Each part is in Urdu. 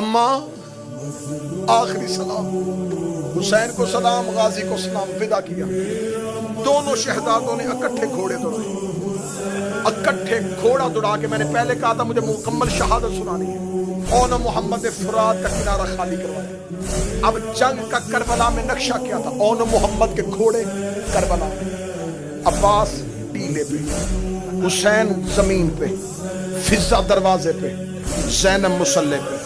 اما آخری سلام، حسین کو سلام، غازی کو سلام، ودا کیا۔ دونوں شہزادوں نے اکٹھے گھوڑے دوڑائے، اکٹھے گھوڑا دوڑا کے، میں نے پہلے کہا تھا مجھے مکمل شہادت سنانی ہے، اون محمد فرات کا کنارہ خالی کروایا۔ اب جنگ کا کربلا میں نقشہ کیا تھا؟ اون محمد کے گھوڑے کربلا میں، عباس ٹیلے پہ، حسین زمین پہ، فضا دروازے پہ، زینب مسلح پہ۔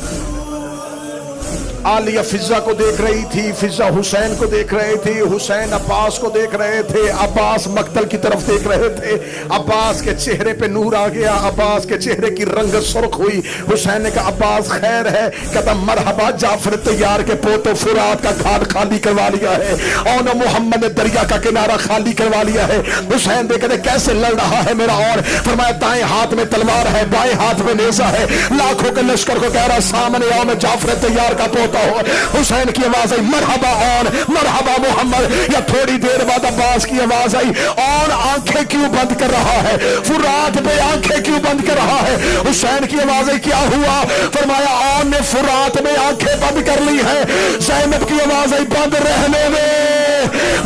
عالیہ فضا کو دیکھ رہی تھی، فضا حسین کو دیکھ رہے تھی، حسین عباس کو دیکھ رہے تھے، عباس مقتل کی طرف دیکھ رہے تھے۔ عباس کے چہرے پہ نور آ گیا، عباس کے چہرے کی رنگت سرخ ہوئی۔ حسین نے کہا عباس خیر ہے؟ کہتا مرحبا جعفر طیار کے پوتو، فرات کا گھاٹ خالی کروا لیا ہے، اون محمد نے دریا کا کنارہ خالی کروا لیا ہے۔ حسین دیکھ رہے کیسے لڑ رہا ہے میرا، اور فرمایا دائیں ہاتھ میں تلوار ہے، بائیں ہاتھ میں نیزہ ہے، لاکھوں کے لشکر کو کہہ رہا سامنے آؤ میں جعفر طیار کا پوتا۔ حسین کی آواز آئی مرحبا اون، مرحبا محمد۔ یا تھوڑی دیر بعد عباس کی آواز آئی اون آنکھیں کیوں بند کر رہا ہے، فرات پہ آنکھیں کیوں بند کر رہا ہے؟ حسین کی آواز آئی کیا ہوا؟ فرمایا اون نے فرات میں آنکھیں بند کر لی ہے۔ زینب کی آواز آئی بند رہنے دے،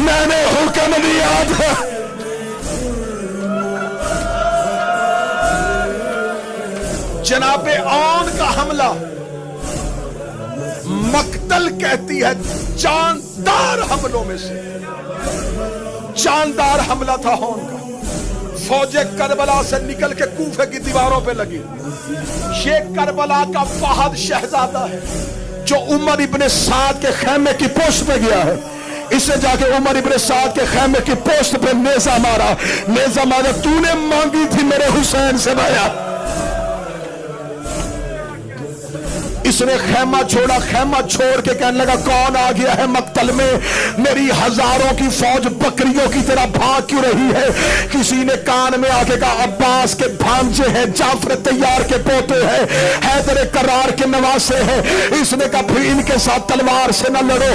میں نے حکم دیا تھا۔ جناب اون کا حملہ مقتل کہتی ہے جاندار حملوں میں سے، جاندار حملہ تھا اون کا۔ فوجیں کربلا سے نکل کے کوفے کی دیواروں پہ لگی۔ یہ کربلا کا فہد شہزادہ ہے جو عمر ابن سعد کے خیمے کی پوسٹ پہ گیا ہے، اسے جا کے عمر ابن سعد کے خیمے کی پوسٹ پہ نیزہ مارا، نیزہ مارا تو نے مانگی تھی میرے حسین سے بایا۔ اس نے خیمہ چھوڑا، خیمہ چھوڑ کے کہنے لگا کون آ گیا ہے مقتل میں؟ میری ہزاروں کی فوج بکریوں کی طرح بھاگ کیوں رہی ہے؟ کسی نے کان میں آ کے کہا عباس کے بھانجے ہیں، جعفر طیار کے پوتے ہیں، حیدر کرار کے نواسے ہیں۔ اس نے کہا پھر ان کے ساتھ تلوار سے نہ لڑو۔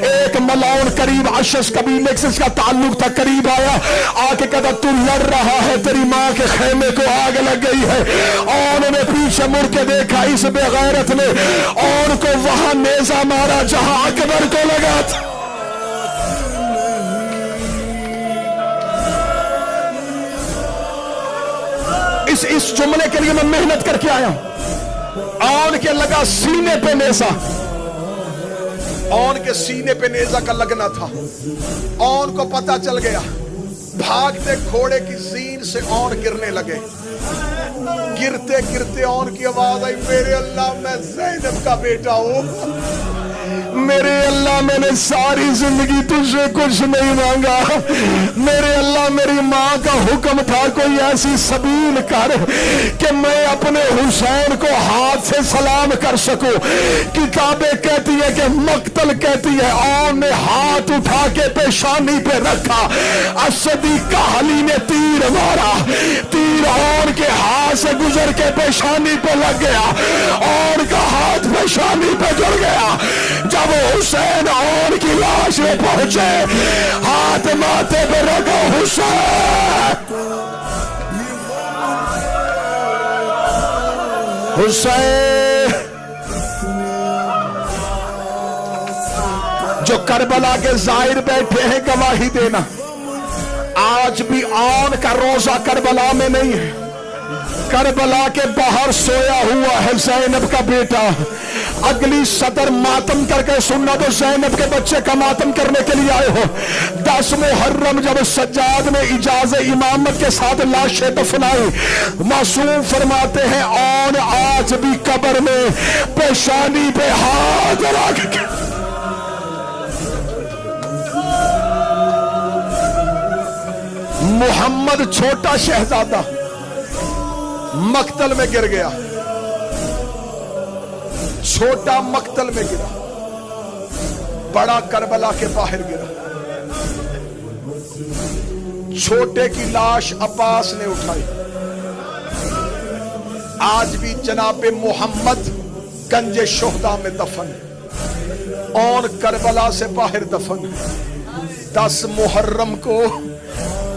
ایک ملعون قریب اشش قبیلے سے اس کا تعلق تھا، قریب آیا، آ کے کہا تو لڑ رہا ہے، تیری ماں کے خیمے کو آگ لگ گئی ہے۔ اور انہوں نے پیچھے مڑ کے دیکھا، اس بے غیرت نے اور کو وہاں نیزہ مارا جہاں اکبر کو لگا تھا۔ اس جملے کے لیے میں محنت کر کے آیا ہوں۔ اون کے لگا سینے پہ نیزہ، اون کے سینے پہ نیزہ کا لگنا تھا۔ اون کو پتا چل گیا، بھاگتے گھوڑے کی زین سے اون گرنے لگے۔ گرتے گرتے اون کی آواز آئی میرے اللہ میں زینب کا بیٹا ہوں، میرے اللہ میں نے ساری زندگی تجھ سے کچھ نہیں مانگا، میرے اللہ میری ماں کا حکم تھا کوئی ایسی سبیل کر کہ میں اپنے حسین کو ہاتھ سے سلام کر سکوں۔ کتابیں کہتی ہے کہ مقتل کہتی ہے اون نے ہاتھ اٹھا کے پیشانی پہ رکھا، اسدی کاہلی نے تیر مارا، تیر اون کے ہاتھ سے گزر کے پیشانی پہ لگ گیا، اون کا ہاتھ پیشانی پہ جڑ گیا۔ جب حسین اون کی لاش میں پہنچے، ہاتھ ماتھے پہ رکھا حسین، حسین جو کربلا کے زائر بیٹھے ہیں گواہی دینا، آج بھی اون کا روزہ کربلا میں نہیں ہے، کربلا کے باہر سویا ہوا ہے زینب کا بیٹا۔ اگلی صدر ماتم کر کے سننا تو زینب کے بچے کا ماتم کرنے کے لیے آئے ہو۔ 10 محرم جب سجاد نے اجازت امامت کے ساتھ لاشیں دفنائی، معصوم فرماتے ہیں اون آج بھی قبر میں پیشانی پہ ہاتھ رکھ کے محمد چھوٹا شہزادہ مقتل میں گر گیا، چھوٹا مقتل میں گرا، بڑا کربلا کے باہر گرا۔ چھوٹے کی لاش عباس نے اٹھائی۔ آج بھی جناب محمد گنج شہداء میں دفن ہے، اور کربلا سے باہر دفن ہے۔ 10 محرم کو